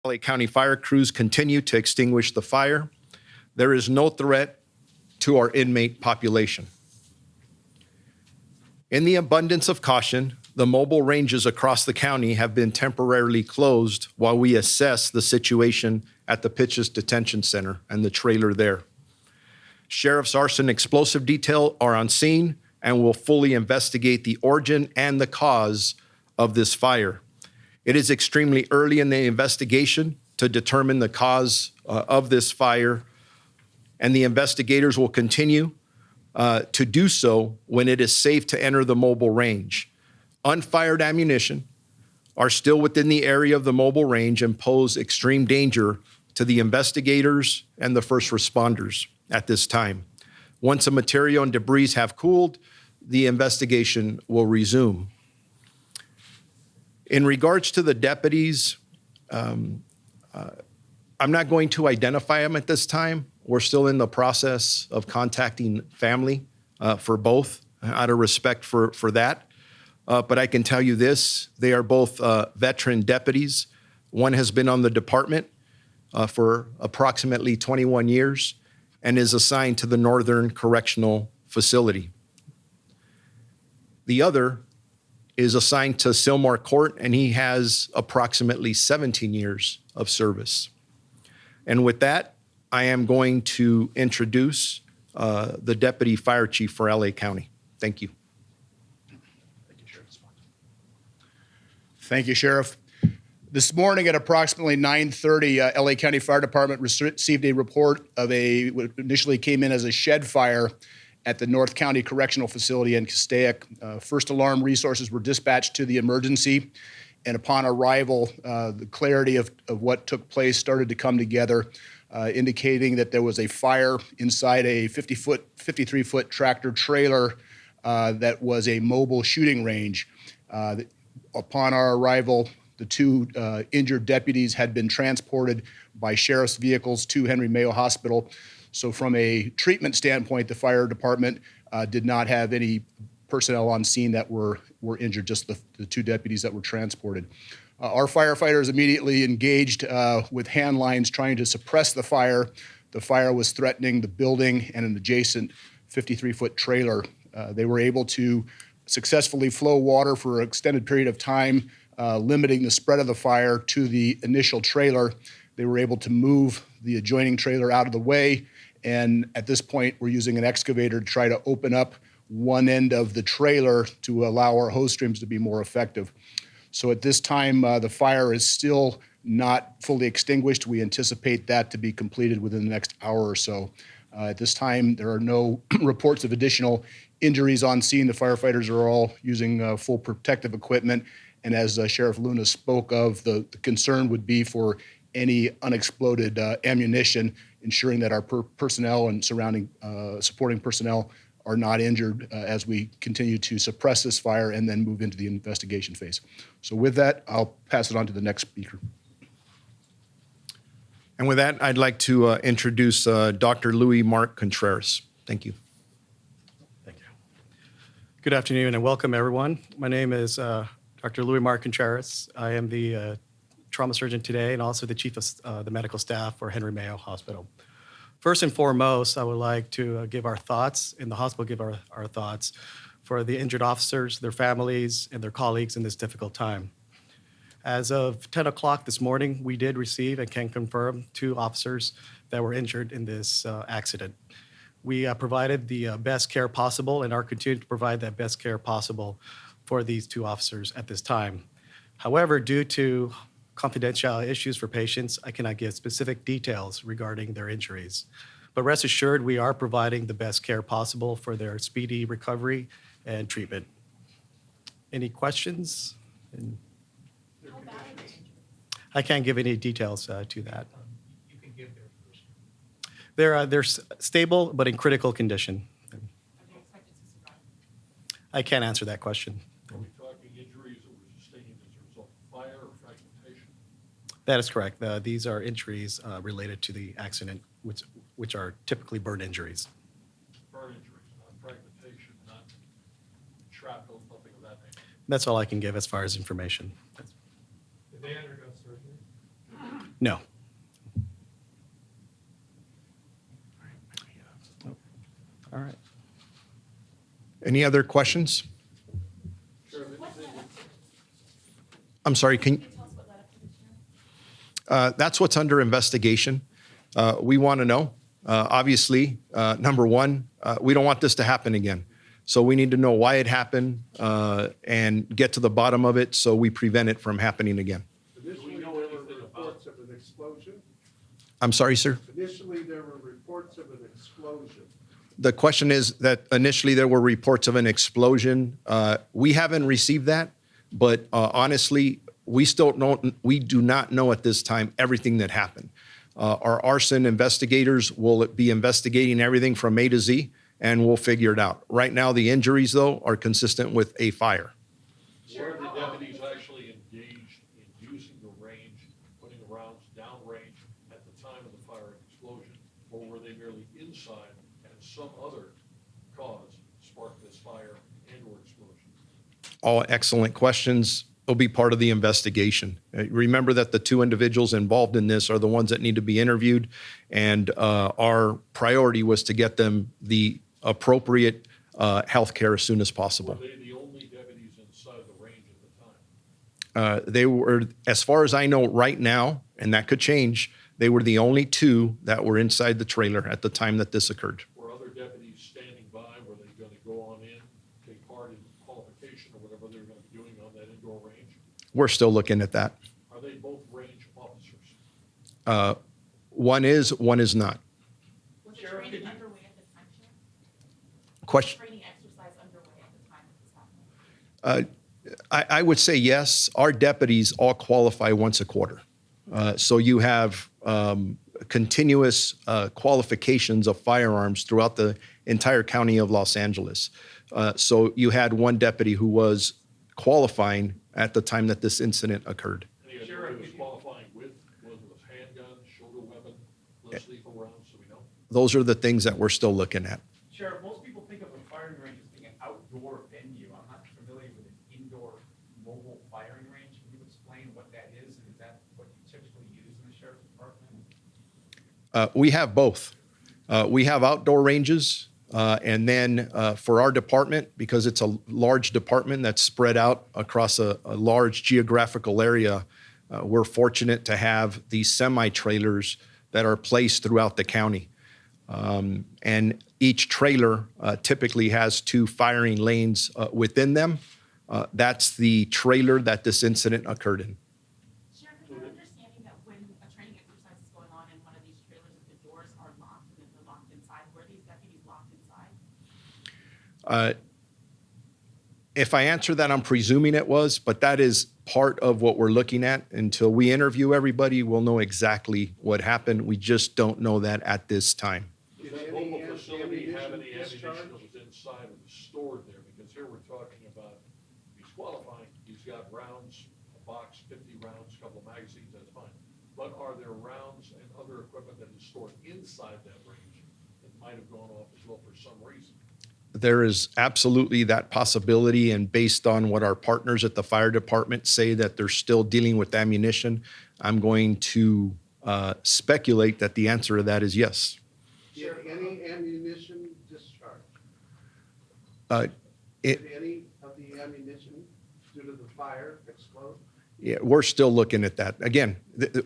LA County fire crews continue to extinguish the fire. There is no threat to our inmate population. In the abundance of caution, the mobile ranges across the county have been temporarily closed while we assess the situation at the Pitches Detention Center and the trailer there. Sheriff's Arson Explosive Detail are on scene and will fully investigate the origin and the cause of this fire. It is extremely early in the investigation to determine the cause of this fire, and the investigators will continue to do so when it is safe to enter the mobile range. Unfired ammunition are still within the area of the mobile range and pose extreme danger to the investigators and the first responders at this time. Once the material and debris have cooled, the investigation will resume. In regards to the deputies, I'm not going to identify them at this time. We're still in the process of contacting family for both, out of respect for that. But I can tell you this, they are both veteran deputies. One has been on the department for approximately 21 years and is assigned to the Northern Correctional Facility. The other is assigned to Sylmar Court, and he has approximately 17 years of service. And with that, I am going to introduce the Deputy Fire Chief for LA County. Thank you. Thank you, Sheriff. Thank you, Sheriff. This morning at approximately 9:30, LA County Fire Department received a report of what initially came in as a shed fire at the North County Correctional Facility in Castaic. First alarm resources were dispatched to the emergency, and upon arrival, the clarity of what took place started to come together, indicating that there was a fire inside a 53-foot tractor trailer that was a mobile shooting range. Upon our arrival, the two injured deputies had been transported by sheriff's vehicles to Henry Mayo Hospital. So from a treatment standpoint, the fire department did not have any personnel on scene that were injured, just the two deputies that were transported. Our firefighters immediately engaged with hand lines trying to suppress the fire. The fire was threatening the building and an adjacent 53-foot trailer. They were able to successfully flow water for an extended period of time, limiting the spread of the fire to the initial trailer. They were able to move the adjoining trailer out of the way, and at this point, we're using an excavator to try to open up one end of the trailer to allow our hose streams to be more effective. So at this time, the fire is still not fully extinguished. We anticipate that to be completed within the next hour or so. At this time, there are no reports of additional injuries on scene. The firefighters are all using full protective equipment. And as Sheriff Luna spoke of, the concern would be for any unexploded ammunition, ensuring that our personnel and surrounding supporting personnel are not injured as we continue to suppress this fire and then move into the investigation phase. So with that, I'll pass it on to the next speaker. And with that, I'd like to introduce Dr. Louis Mark Contreras. Thank you. Thank you. Good afternoon and welcome, everyone. My name is Dr. Louis Mark Contreras. I am the trauma surgeon today and also the chief of the medical staff for Henry Mayo Hospital. First and foremost, I would like to give our thoughts, in the hospital give our thoughts for the injured officers, their families, and their colleagues in this difficult time. As of 10 o'clock this morning, we did receive and can confirm 2 officers that were injured in this accident. We provided the best care possible and are continuing to provide that best care possible for these 2 officers at this time. However, due to confidential issues for patients, I cannot give specific details regarding their injuries. But rest assured, we are providing the best care possible for their speedy recovery and treatment. Any questions? I can't give any details to that. You can give their first. They're stable, but in critical condition. Are they expected to survive? I can't answer that question. Are we talking injuries that were sustained as a result of fire or fragmentation? That is correct. These are injuries related to the accident, which are typically burn injuries. Burn injuries, not fragmentation, not shrapnel, nothing of that nature. That's all I can give as far as information. Did they undergo surgery? No. All right. Any other questions? I'm sorry, can that's what's under investigation. We want to know. Obviously, number one, we don't want this to happen again. So we need to know why it happened and get to the bottom of it so we prevent it from happening again. Initially, there were reports of an explosion. I'm sorry, sir. Initially, there were reports of an explosion. The question is that initially there were reports of an explosion. We haven't received that, but honestly, we do not know at this time everything that happened. Our arson investigators will be investigating everything from A to Z, and we'll figure it out. Right now, the injuries, though, are consistent with a fire. Were the deputies actually engaged in using the range, putting rounds downrange at the time of the fire and explosion? Or were they merely inside and some other cause sparked this fire and or explosion? All excellent questions. Will be part of the investigation. Remember that the two individuals involved in this are the ones that need to be interviewed, and our priority was to get them the appropriate health care as soon as possible. Were they the only deputies inside the range at the time? They were, as far as I know right now, and that could change, they were the only two that were inside the trailer at the time that this occurred. Were other deputies standing by? Were they going to go on in, take part in qualification or whatever they were going to be doing on that indoor range? We're still looking at that. Are they both range officers? One is not. Was the training underway at the time, Sheriff? Question. Training exercise underway at the time that this happened? I would say yes. Our deputies all qualify once a quarter. So you have continuous qualifications of firearms throughout the entire county of Los Angeles. So you had one deputy who was qualifying at the time that this incident occurred. Any idea what he was qualifying with? Was it a handgun, shoulder weapon, less lethal rounds, so we know? Those are the things that we're still looking at. Sheriff, most people think of a firing range as being an outdoor venue. I'm not familiar with an indoor mobile firing range. Can you explain what that is, and is that what you typically use in the sheriff's department? We have both. We have outdoor ranges, and then for our department, because it's a large department that's spread out across a large geographical area, we're fortunate to have these semi-trailers that are placed throughout the county. And each trailer typically has two firing lanes within them. That's the trailer that this incident occurred in. Sheriff, is your understanding that when a training exercise is going on in one of these trailers, if the doors are locked and if they're locked inside, were these deputies locked inside? If I answer that, I'm presuming it was, but that is part of what we're looking at. Until we interview everybody, we'll know exactly what happened. We just don't know that at this time. Does Did that any mobile facility have any ammunition ammunition that discharged? was inside or was stored there? Because here we're talking about, he's qualifying, he's got rounds, a box, 50 rounds, a couple of magazines, that's fine. But are there rounds and other equipment that is stored inside that range that might have gone off as well for some reason? There is absolutely that possibility, and based on what our partners at the fire department say that they're still dealing with ammunition, I'm going to speculate that the answer to that is yes. Did any ammunition discharged? It, Did any of the ammunition due to the fire explode? Yeah, we're still looking at that. Again,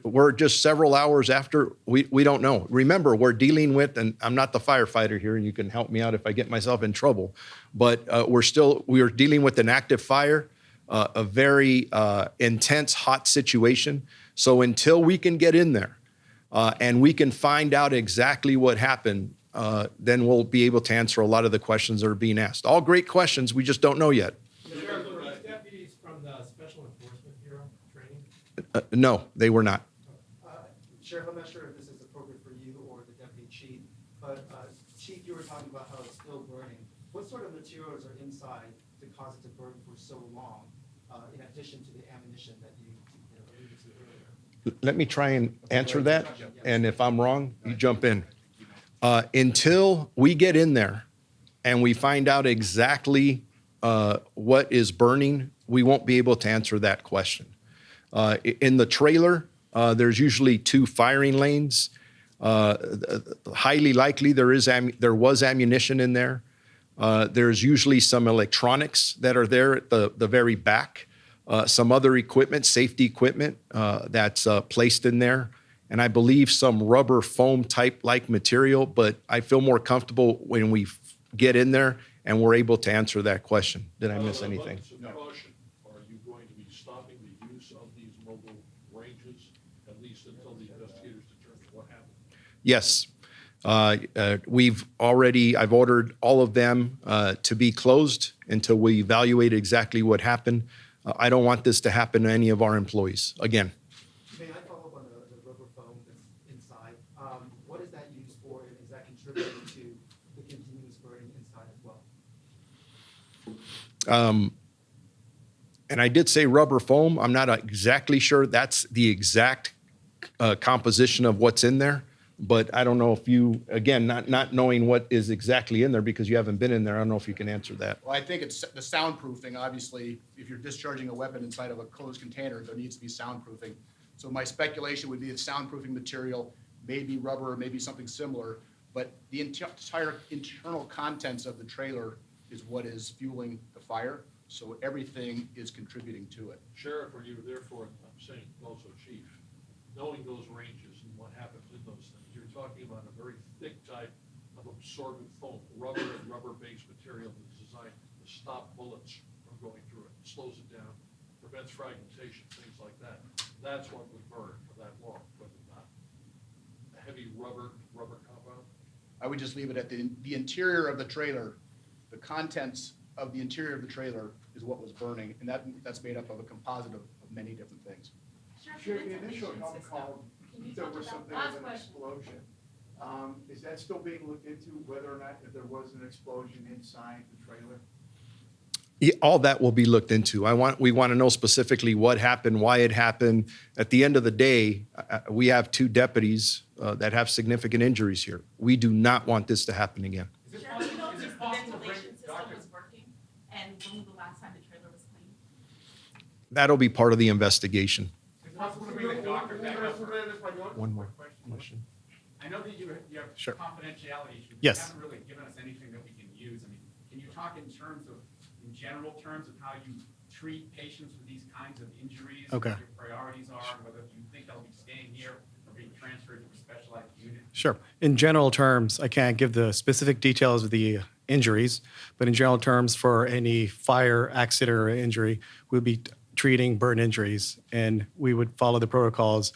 we're just several hours after. We don't know. Remember, we're dealing with, and I'm not the firefighter here, and you can help me out if I get myself in trouble, but we're dealing with an active fire, a very intense, hot situation. So until we can get in there and we can find out exactly what happened, then we'll be able to answer a lot of the questions that are being asked. All great questions, we just don't know yet. Sheriff, were these deputies from the Special Enforcement Bureau training? No, they were not. Sheriff, I'm not sure if this is appropriate for you or the deputy chief, but Chief, you were talking about how it's still burning. What sort of materials are inside to cause it to burn for so long, in addition to the ammunition that you alluded to earlier? Let me try and answer that, and if I'm wrong, you jump in. Until we get in there and we find out exactly what is burning, we won't be able to answer that question. In the trailer, There's usually 2 firing lanes. Highly likely there was ammunition in there. There's usually some electronics that are there at the very back. Some other equipment, safety equipment that's placed in there. And I believe some rubber foam type like material, but I feel more comfortable when we get in there and we're able to answer that question. Did I miss anything? Abundance of caution, are you going to be stopping the use of these mobile ranges, at least until the investigators determine what happened? Yes. I've ordered all of them to be closed until we evaluate exactly what happened. I don't want this to happen to any of our employees. Again, May I follow up on the rubber foam that's inside? What is that used for, and is that contributing to the continuous burning inside as well? and I did say rubber foam. I'm not exactly sure that's the exact composition of what's in there. But I don't know if you, again, not knowing what is exactly in there because you haven't been in there, I don't know if you can answer that. Well, I think it's the soundproofing. Obviously, if you're discharging a weapon inside of a closed container, there needs to be soundproofing. So my speculation would be the soundproofing material, maybe rubber, maybe something similar, but the entire internal contents of the trailer is what is fueling the fire. So everything is contributing to it. Sheriff, are you therefore, I'm saying also chief, knowing those ranges and what happens in those things, you're talking about a very thick type of absorbent foam, rubber and rubber-based material that's designed to stop bullets from going through it, slows it down, prevents fragmentation, things like that. That's what would burn for that long, but not a heavy rubber compound. I would just leave it at the interior of the trailer. The contents of the interior of the trailer is what was burning, and that's made up of a composite of many different things. Sure, the initial help call, Can you there talk was about something last of an question? explosion. Is that still being looked into, whether or not if there was an explosion inside the trailer? Yeah, all that will be looked into. We want to know specifically what happened, why it happened. At the end of the day, we have 2 deputies that have significant injuries here. We do not want this to happen again. Is it Sheriff, do you know possible, if is the it possible to bring, ventilation system Doctor, was working? And when was the last time the trailer was cleaned? That'll be part of the investigation. is it possible to bring the doctor back up? One more Quick question. question. I know that you have Sure. confidentiality issues. Yes. You haven't really given us anything that we can use. I mean, can you talk in general terms of how you treat patients with these kinds of injuries? Okay. What your priorities are, and whether you think they'll be staying here or being transferred to a specialized unit? Sure. In general terms, I can't give the specific details of the injuries, but in general terms, for any fire, accident, or injury, we'll be treating burn injuries, and we would follow the protocols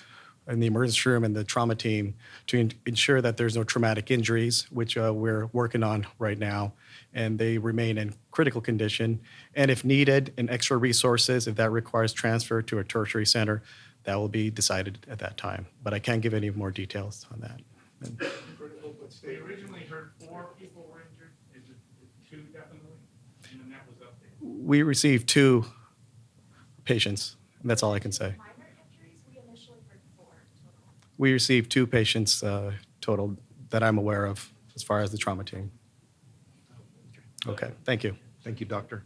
in the emergency room and the trauma team to ensure that there's no traumatic injuries, which we're working on right now, and they remain in critical condition. And if needed, and extra resources, if that requires transfer to a tertiary center, that will be decided at that time. But I can't give any more details on that. Critical but We stable. originally heard 4 people were injured, is it 2 definitely? And then that was updated. We received 2 patients, and that's all I can say. Minor injuries, we initially heard 4 total. We received 2 patients total that I'm aware of as far as the trauma team. Okay, thank you. Thank you, Doctor.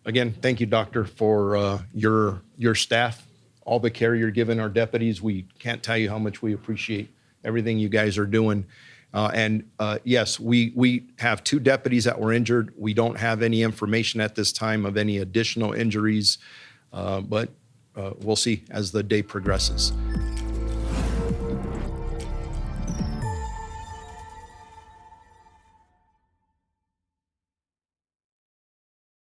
Again, thank you, Doctor, for your staff, all the care you're giving our deputies. We can't tell you how much we appreciate everything you guys are doing. And yes, we have 2 deputies that were injured. We don't have any information at this time of any additional injuries, but we'll see as the day progresses.